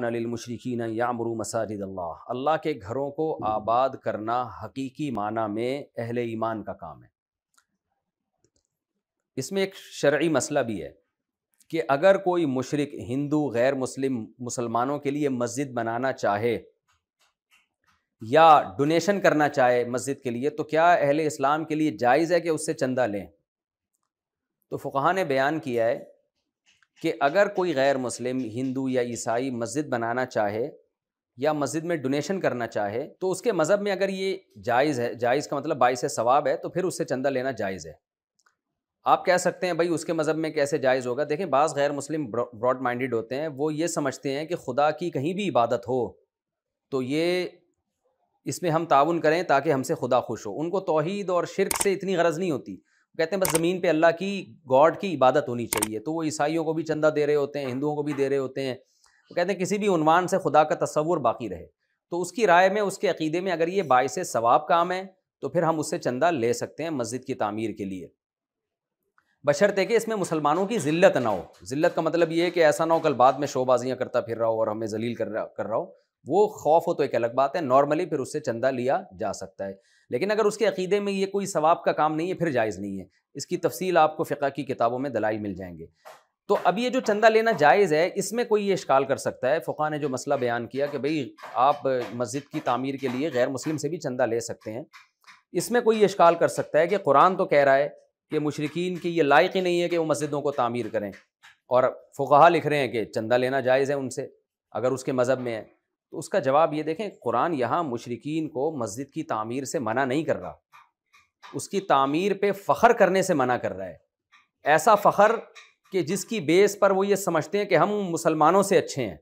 للمشرکین یعمروا مساجد اللہ، اللہ کے گھروں کو آباد کرنا حقیقی معنی میں اہل ایمان کا کام ہے۔ اس میں ایک شرعی مسئلہ بھی ہے کہ اگر کوئی مشرک ہندو غیر مسلم مسلمانوں کے لیے مسجد بنانا چاہے یا ڈونیشن کرنا چاہے مسجد کے لیے، تو کیا اہل اسلام کے لیے جائز ہے کہ اس سے چندہ لیں؟ تو فقہا نے بیان کیا ہے کہ اگر کوئی غیر مسلم ہندو یا عیسائی مسجد بنانا چاہے یا مسجد میں ڈونیشن کرنا چاہے تو اس کے مذہب میں اگر یہ جائز ہے، جائز کا مطلب باعث ثواب ہے، تو پھر اس سے چندہ لینا جائز ہے۔ آپ کہہ سکتے ہیں بھائی اس کے مذہب میں کیسے جائز ہوگا؟ دیکھیں بعض غیر مسلم براڈ مائنڈڈ ہوتے ہیں، وہ یہ سمجھتے ہیں کہ خدا کی کہیں بھی عبادت ہو تو یہ اس میں ہم تعاون کریں تاکہ ہم سے خدا خوش ہو۔ ان کو توحید اور شرک سے اتنی غرض نہیں ہوتی، کہتے ہیں بس زمین پہ اللہ کی گاڈ کی عبادت ہونی چاہیے۔ تو وہ عیسائیوں کو بھی چندہ دے رہے ہوتے ہیں، ہندوؤں کو بھی دے رہے ہوتے ہیں، وہ کہتے ہیں کسی بھی عنوان سے خدا کا تصور باقی رہے۔ تو اس کی رائے میں، اس کے عقیدے میں اگر یہ باعث ثواب کام ہے تو پھر ہم اس سے چندہ لے سکتے ہیں مسجد کی تعمیر کے لیے، بشرطے کہ اس میں مسلمانوں کی ذلت نہ ہو۔ ذلت کا مطلب یہ ہے کہ ایسا نہ ہو کل بعد میں شو بازیاں کرتا پھر رہا ہو اور ہمیں ذلیل کر رہا ہو۔ وہ خوف ہو تو ایک الگ بات ہے، نارملی پھر اس سے چندہ لیا جا سکتا ہے۔ لیکن اگر اس کے عقیدے میں یہ کوئی ثواب کا کام نہیں ہے پھر جائز نہیں ہے۔ اس کی تفصیل آپ کو فقہ کی کتابوں میں دلائل مل جائیں گے۔ تو اب یہ جو چندہ لینا جائز ہے، اس میں کوئی یہ اشکال کر سکتا ہے؟ فقہ نے جو مسئلہ بیان کیا کہ بھئی آپ مسجد کی تعمیر کے لیے غیر مسلم سے بھی چندہ لے سکتے ہیں، اس میں کوئی یہ اشکال کر سکتا ہے کہ قرآن تو کہہ رہا ہے کہ مشرکین کی یہ لائق ہی نہیں ہے کہ وہ مسجدوں کو تعمیر کریں، اور فقہا لکھ رہے ہیں کہ چندہ لینا جائز ہے ان سے اگر اس کے مذہب میں ہے۔ تو اس کا جواب یہ دیکھیں، قرآن یہاں مشرکین کو مسجد کی تعمیر سے منع نہیں کر رہا، اس کی تعمیر پہ فخر کرنے سے منع کر رہا ہے۔ ایسا فخر کہ جس کی بیس پر وہ یہ سمجھتے ہیں کہ ہم مسلمانوں سے اچھے ہیں۔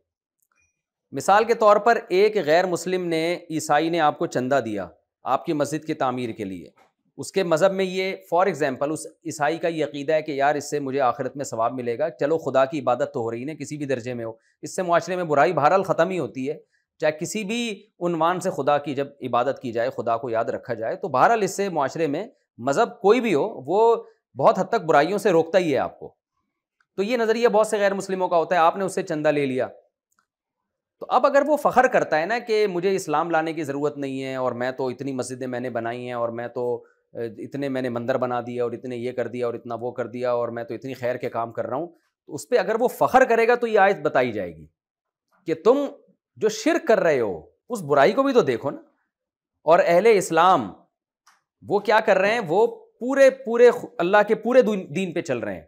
مثال کے طور پر ایک غیر مسلم نے، عیسائی نے آپ کو چندہ دیا آپ کی مسجد کی تعمیر کے لیے، اس کے مذہب میں یہ فار ایگزامپل اس عیسائی کا یہ عقیدہ ہے کہ یار اس سے مجھے آخرت میں ثواب ملے گا، چلو خدا کی عبادت تو ہو رہی ہے کسی بھی درجے میں ہو، اس سے معاشرے میں برائی بہرحال ختم ہی ہوتی ہے، چاہے کسی بھی عنوان سے خدا کی جب عبادت کی جائے، خدا کو یاد رکھا جائے، تو بہرحال اس سے معاشرے میں مذہب کوئی بھی ہو وہ بہت حد تک برائیوں سے روکتا ہی ہے آپ کو۔ تو یہ نظریہ بہت سے غیر مسلموں کا ہوتا ہے، آپ نے اس سے چندہ لے لیا۔ تو اب اگر وہ فخر کرتا ہے نا کہ مجھے اسلام لانے کی ضرورت نہیں ہے اور میں تو اتنی مسجدیں میں نے بنائی ہیں اور میں تو اتنے میں نے مندر بنا دیا اور اتنے یہ کر دیا اور اتنا وہ کر دیا اور میں تو اتنی خیر کے کام کر رہا ہوں، تو اس پہ اگر وہ فخر کرے گا تو یہ آیت بتائی جائے گی کہ تم جو شرک کر رہے ہو اس برائی کو بھی تو دیکھو نا۔ اور اہل اسلام وہ کیا کر رہے ہیں؟ وہ پورے اللہ کے پورے دین پہ چل رہے ہیں،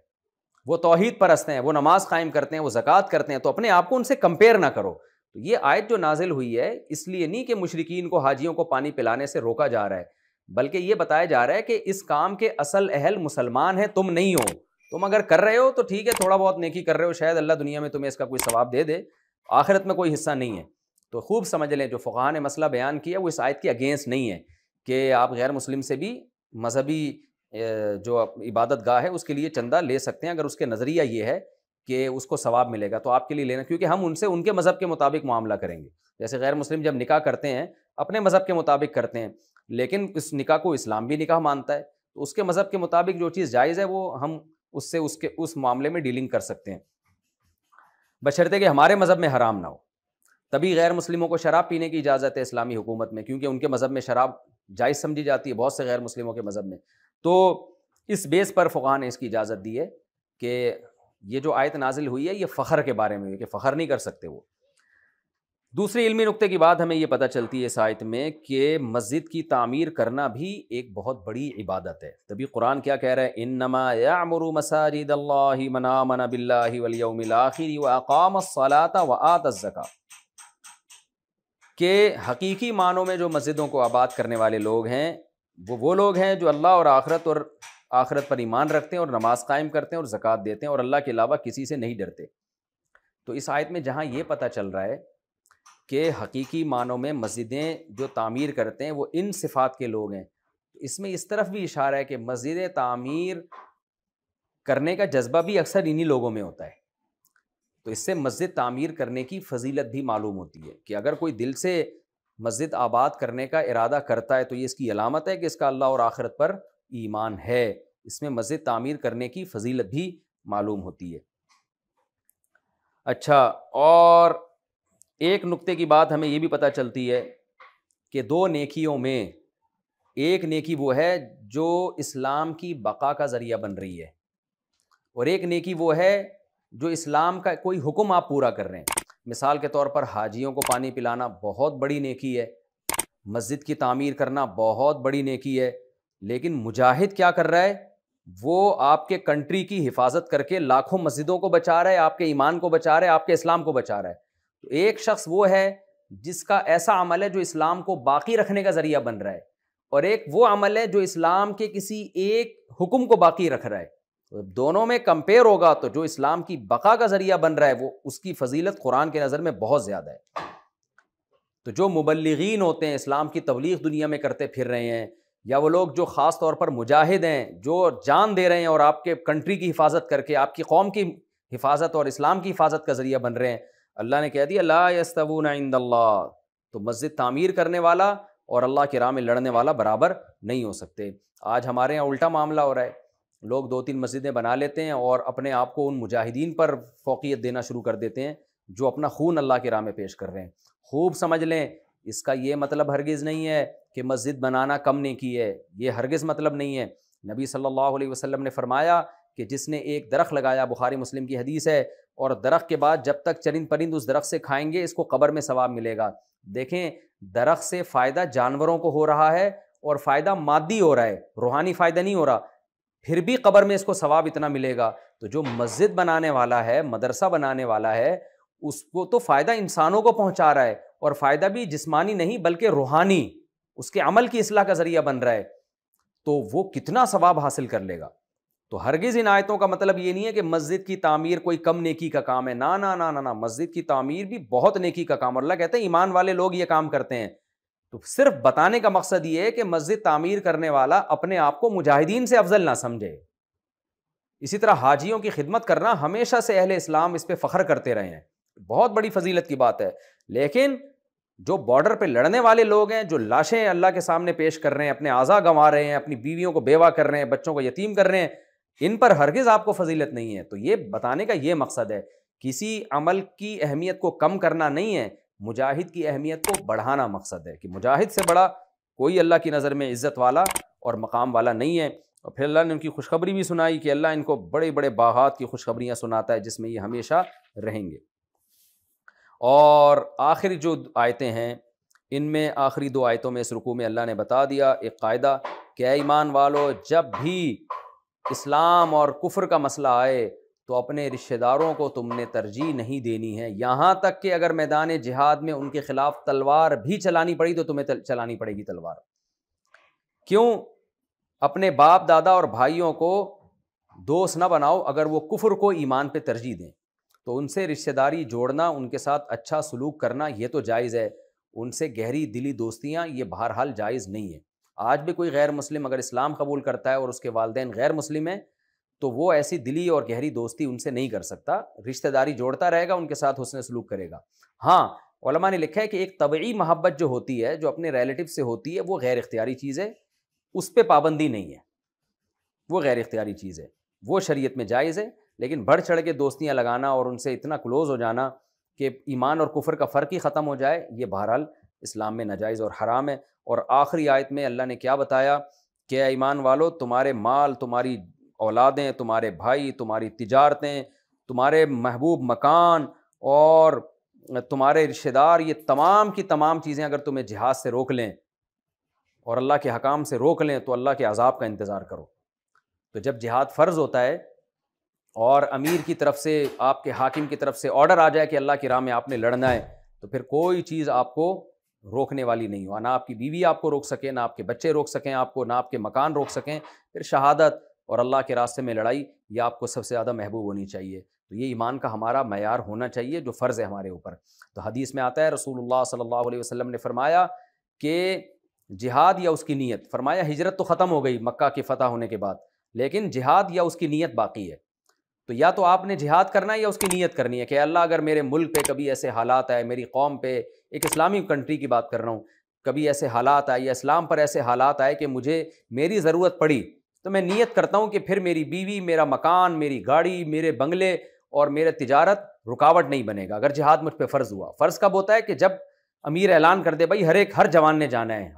وہ توحید پرست ہیں، وہ نماز قائم کرتے ہیں، وہ زکوٰۃ کرتے ہیں، تو اپنے آپ کو ان سے کمپیئر نہ کرو۔ تو یہ آیت جو نازل ہوئی ہے اس لیے نہیں کہ مشرکین کو حاجیوں کو پانی پلانے سے روکا جا رہا ہے، بلکہ یہ بتایا جا رہا ہے کہ اس کام کے اصل اہل مسلمان ہیں، تم نہیں ہو۔ تم اگر کر رہے ہو تو ٹھیک ہے، تھوڑا بہت نیکی کر رہے ہو، شاید اللہ دنیا میں تمہیں اس کا کوئی ثواب دے دے، آخرت میں کوئی حصہ نہیں ہے۔ تو خوب سمجھ لیں، جو فقہا نے مسئلہ بیان کیا وہ اس آیت کے اگینسٹ نہیں ہے کہ آپ غیر مسلم سے بھی مذہبی جو عبادت گاہ ہے اس کے لیے چندہ لے سکتے ہیں اگر اس کے نظریہ یہ ہے کہ اس کو ثواب ملے گا، تو آپ کے لیے لینا، کیونکہ ہم ان سے ان کے مذہب کے مطابق معاملہ کریں گے۔ جیسے غیر مسلم جب نکاح کرتے ہیں اپنے مذہب کے مطابق کرتے ہیں، لیکن اس نکاح کو اسلام بھی نکاح مانتا ہے، تو اس کے مذہب کے مطابق جو چیز جائز ہے وہ ہم اس سے اس معاملے میں ڈیلنگ کر سکتے ہیں، بشرطے کہ ہمارے مذہب میں حرام نہ ہو۔ تبھی غیر مسلموں کو شراب پینے کی اجازت ہے اسلامی حکومت میں، کیونکہ ان کے مذہب میں شراب جائز سمجھی جاتی ہے، بہت سے غیر مسلموں کے مذہب میں۔ تو اس بیس پر فقہا نے اس کی اجازت دی ہے کہ یہ جو آیت نازل ہوئی ہے یہ فخر کے بارے میں ہے کہ فخر نہیں کر سکتے وہ۔ دوسری علمی نقطے کی بات ہمیں یہ پتہ چلتی ہے اس آیت میں کہ مسجد کی تعمیر کرنا بھی ایک بہت بڑی عبادت ہے۔ تبھی قرآن کیا کہہ رہا ہے؟ انما یعمر مساجد اللہ من آمن باللہ والیوم الآخر واقام الصلاۃ وآت الزکاۃ، کہ حقیقی معنوں میں جو مسجدوں کو آباد کرنے والے لوگ ہیں وہ لوگ ہیں جو اللہ اور آخرت پر ایمان رکھتے ہیں اور نماز قائم کرتے ہیں اور زکوٰۃ دیتے ہیں اور اللہ کے علاوہ کسی سے نہیں ڈرتے۔ تو اس آیت میں جہاں یہ پتہ چل رہا ہے کہ حقیقی معنوں میں مسجدیں جو تعمیر کرتے ہیں وہ ان صفات کے لوگ ہیں، اس میں اس طرف بھی اشارہ ہے کہ مسجد تعمیر کرنے کا جذبہ بھی اکثر انہی لوگوں میں ہوتا ہے۔ تو اس سے مسجد تعمیر کرنے کی فضیلت بھی معلوم ہوتی ہے کہ اگر کوئی دل سے مسجد آباد کرنے کا ارادہ کرتا ہے تو یہ اس کی علامت ہے کہ اس کا اللہ اور آخرت پر ایمان ہے، اس میں مسجد تعمیر کرنے کی فضیلت بھی معلوم ہوتی ہے۔ اچھا، اور ایک نقطے کی بات ہمیں یہ بھی پتہ چلتی ہے کہ دو نیکیوں میں ایک نیکی وہ ہے جو اسلام کی بقا کا ذریعہ بن رہی ہے، اور ایک نیکی وہ ہے جو اسلام کا کوئی حکم آپ پورا کر رہے ہیں۔ مثال کے طور پر حاجیوں کو پانی پلانا بہت بڑی نیکی ہے، مسجد کی تعمیر کرنا بہت بڑی نیکی ہے، لیکن مجاہد کیا کر رہا ہے؟ وہ آپ کے کنٹری کی حفاظت کر کے لاکھوں مسجدوں کو بچا رہا ہے، آپ کے ایمان کو بچا رہا ہے، آپ کے اسلام کو بچا رہا ہے۔ تو ایک شخص وہ ہے جس کا ایسا عمل ہے جو اسلام کو باقی رکھنے کا ذریعہ بن رہا ہے، اور ایک وہ عمل ہے جو اسلام کے کسی ایک حکم کو باقی رکھ رہا ہے۔ دونوں میں کمپیئر ہوگا تو جو اسلام کی بقا کا ذریعہ بن رہا ہے وہ اس کی فضیلت قرآن کے نظر میں بہت زیادہ ہے۔ تو جو مبلغین ہوتے ہیں، اسلام کی تبلیغ دنیا میں کرتے پھر رہے ہیں، یا وہ لوگ جو خاص طور پر مجاہد ہیں، جو جان دے رہے ہیں اور آپ کے کنٹری کی حفاظت کر کے آپ کی قوم کی حفاظت اور اسلام کی حفاظت کا ذریعہ بن رہے ہیں، اللہ نے کہہ دیا لا یستوون عند اللہ، تو مسجد تعمیر کرنے والا اور اللہ کی راہ میں لڑنے والا برابر نہیں ہو سکتے۔ آج ہمارے یہاں الٹا معاملہ ہو رہا ہے، لوگ 2-3 مسجدیں بنا لیتے ہیں اور اپنے آپ کو ان مجاہدین پر فوقیت دینا شروع کر دیتے ہیں جو اپنا خون اللہ کی راہ میں پیش کر رہے ہیں۔ خوب سمجھ لیں، اس کا یہ مطلب ہرگز نہیں ہے کہ مسجد بنانا کم نیکی ہے، یہ ہرگز مطلب نہیں ہے۔ نبی صلی اللہ علیہ وسلم نے فرمایا کہ جس نے ایک درخت لگایا، بخاری مسلم کی حدیث ہے، اور درخت کے بعد جب تک چرند پرند اس درخت سے کھائیں گے اس کو قبر میں ثواب ملے گا۔ دیکھیں، درخت سے فائدہ جانوروں کو ہو رہا ہے اور فائدہ مادی ہو رہا ہے، روحانی فائدہ نہیں ہو رہا، پھر بھی قبر میں اس کو ثواب اتنا ملے گا۔ تو جو مسجد بنانے والا ہے، مدرسہ بنانے والا ہے، اس کو تو فائدہ انسانوں کو پہنچا رہا ہے، اور فائدہ بھی جسمانی نہیں بلکہ روحانی، اس کے عمل کی اصلاح کا ذریعہ بن رہا ہے، تو وہ کتنا ثواب حاصل کر لے گا۔ تو ہرگز ان آیتوں کا مطلب یہ نہیں ہے کہ مسجد کی تعمیر کوئی کم نیکی کا کام ہے، نا نا نا نا نا، مسجد کی تعمیر بھی بہت نیکی کا کام، اور اللہ کہتے ہیں ایمان والے لوگ یہ کام کرتے ہیں۔ تو صرف بتانے کا مقصد یہ ہے کہ مسجد تعمیر کرنے والا اپنے آپ کو مجاہدین سے افضل نہ سمجھے۔ اسی طرح حاجیوں کی خدمت کرنا ہمیشہ سے اہل اسلام اس پہ فخر کرتے رہے ہیں، بہت بڑی فضیلت کی بات ہے، لیکن جو بارڈر پہ لڑنے والے لوگ ہیں، جو لاشیں اللہ کے سامنے پیش کر رہے ہیں، اپنے اعضاء گنوا رہے ہیں، اپنی بیویوں کو بیوہ کر رہے ہیں، بچوں کو یتیم کر رہے ہیں، ان پر ہرگز آپ کو فضیلت نہیں ہے۔ تو یہ بتانے کا یہ مقصد ہے، کسی عمل کی اہمیت کو کم کرنا نہیں ہے، مجاہد کی اہمیت کو بڑھانا مقصد ہے، کہ مجاہد سے بڑا کوئی اللہ کی نظر میں عزت والا اور مقام والا نہیں ہے۔ اور پھر اللہ نے ان کی خوشخبری بھی سنائی کہ اللہ ان کو بڑے بڑے باغات کی خوشخبریاں سناتا ہے جس میں یہ ہمیشہ رہیں گے۔ اور آخری جو آیتیں ہیں، ان میں آخری 2 آیتوں میں اس رکوع میں اللہ نے بتا دیا ایک قاعدہ کہ اے ایمان والو، جب بھی اسلام اور کفر کا مسئلہ آئے تو اپنے رشتہ داروں کو تم نے ترجیح نہیں دینی ہے، یہاں تک کہ اگر میدان جہاد میں ان کے خلاف تلوار بھی چلانی پڑی تو تمہیں چلانی پڑے گی تلوار۔ کیوں؟ اپنے باپ دادا اور بھائیوں کو دوست نہ بناؤ اگر وہ کفر کو ایمان پہ ترجیح دیں، تو ان سے رشتہ داری جوڑنا، ان کے ساتھ اچھا سلوک کرنا یہ تو جائز ہے، ان سے گہری دلی دوستیاں یہ بہرحال جائز نہیں ہے۔ آج بھی کوئی غیر مسلم اگر اسلام قبول کرتا ہے اور اس کے والدین غیر مسلم ہیں تو وہ ایسی دلی اور گہری دوستی ان سے نہیں کر سکتا، رشتہ داری جوڑتا رہے گا، ان کے ساتھ حسن سلوک کرے گا۔ ہاں، علماء نے لکھا ہے کہ ایک طبعی محبت جو ہوتی ہے، جو اپنے ریلیٹو سے ہوتی ہے، وہ غیر اختیاری چیز ہے، اس پہ پابندی نہیں ہے، وہ غیر اختیاری چیز ہے، وہ شریعت میں جائز ہے، لیکن بڑھ چڑھ کے دوستیاں لگانا اور ان سے اتنا کلوز ہو جانا کہ ایمان اور کفر کا فرق ہی ختم ہو جائے، یہ بہرحال اسلام میں ناجائز اور حرام ہے۔ اور آخری آیت میں اللہ نے کیا بتایا کہ اے ایمان والو، تمہارے مال، تمہاری اولادیں، تمہارے بھائی، تمہاری تجارتیں، تمہارے محبوب مکان اور تمہارے رشتہ دار، یہ تمام کی تمام چیزیں اگر تمہیں جہاد سے روک لیں اور اللہ کے حکام سے روک لیں تو اللہ کے عذاب کا انتظار کرو۔ تو جب جہاد فرض ہوتا ہے اور امیر کی طرف سے، آپ کے حاکم کی طرف سے آرڈر آ جائے کہ اللہ کی راہ میں آپ نے لڑنا ہے، تو پھر کوئی چیز آپ کو روکنے والی نہیں ہو، نہ آپ کی بیوی آپ کو روک سکے، نہ آپ کے بچے روک سکیں آپ کو، نہ آپ کے مکان روک سکیں۔ پھر شہادت اور اللہ کے راستے میں لڑائی یہ آپ کو سب سے زیادہ محبوب ہونی چاہیے۔ تو یہ ایمان کا ہمارا معیار ہونا چاہیے جو فرض ہے ہمارے اوپر۔ تو حدیث میں آتا ہے، رسول اللہ صلی اللہ علیہ وسلم نے فرمایا کہ جہاد یا اس کی نیت، فرمایا ہجرت تو ختم ہو گئی مکہ کی فتح ہونے کے بعد، لیکن جہاد یا اس کی نیت باقی ہے۔ تو یا تو آپ نے جہاد کرنا ہے یا اس کی نیت کرنی ہے کہ اللہ اگر میرے ملک پہ کبھی ایسے حالات آئے، میری قوم پہ، ایک اسلامی کنٹری کی بات کر رہا ہوں، کبھی ایسے حالات آئے یا اسلام پر ایسے حالات آئے کہ مجھے میری ضرورت پڑی، تو میں نیت کرتا ہوں کہ پھر میری بیوی، میرا مکان، میری گاڑی، میرے بنگلے اور میرے تجارت رکاوٹ نہیں بنے گا اگر جہاد مجھ پہ فرض ہوا. فرض کب ہوتا ہے؟ کہ جب امیر اعلان کر دے بھائی ہر جوان نے جانا ہے,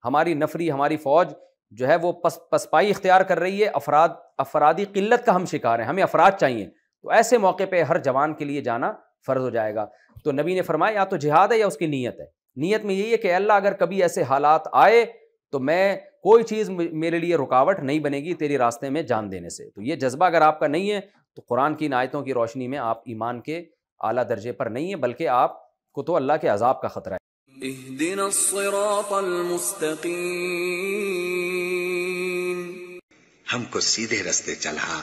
ہماری نفری ہماری فوج جو ہے وہ پسپائی اختیار کر رہی ہے, افرادی قلت کا ہم شکار ہیں, ہمیں افراد چاہیے, تو ایسے موقع پہ ہر جوان کے لیے جانا فرض ہو جائے گا. تو نبی نے فرمایا یا تو جہاد ہے یا اس کی نیت ہے. نیت میں یہی ہے کہ اللہ اگر کبھی ایسے حالات آئے تو میں کوئی چیز میرے لیے رکاوٹ نہیں بنے گی تیری راستے میں جان دینے سے. تو یہ جذبہ اگر آپ کا نہیں ہے تو قرآن کی ان آیتوں کی روشنی میں آپ ایمان کے اعلیٰ درجے پر نہیں ہیں, بلکہ آپ کو تو اللہ کے عذاب کا خطرہ ہے. اهدنا الصراط المستقیم, ہم کو سیدھے رستے چلا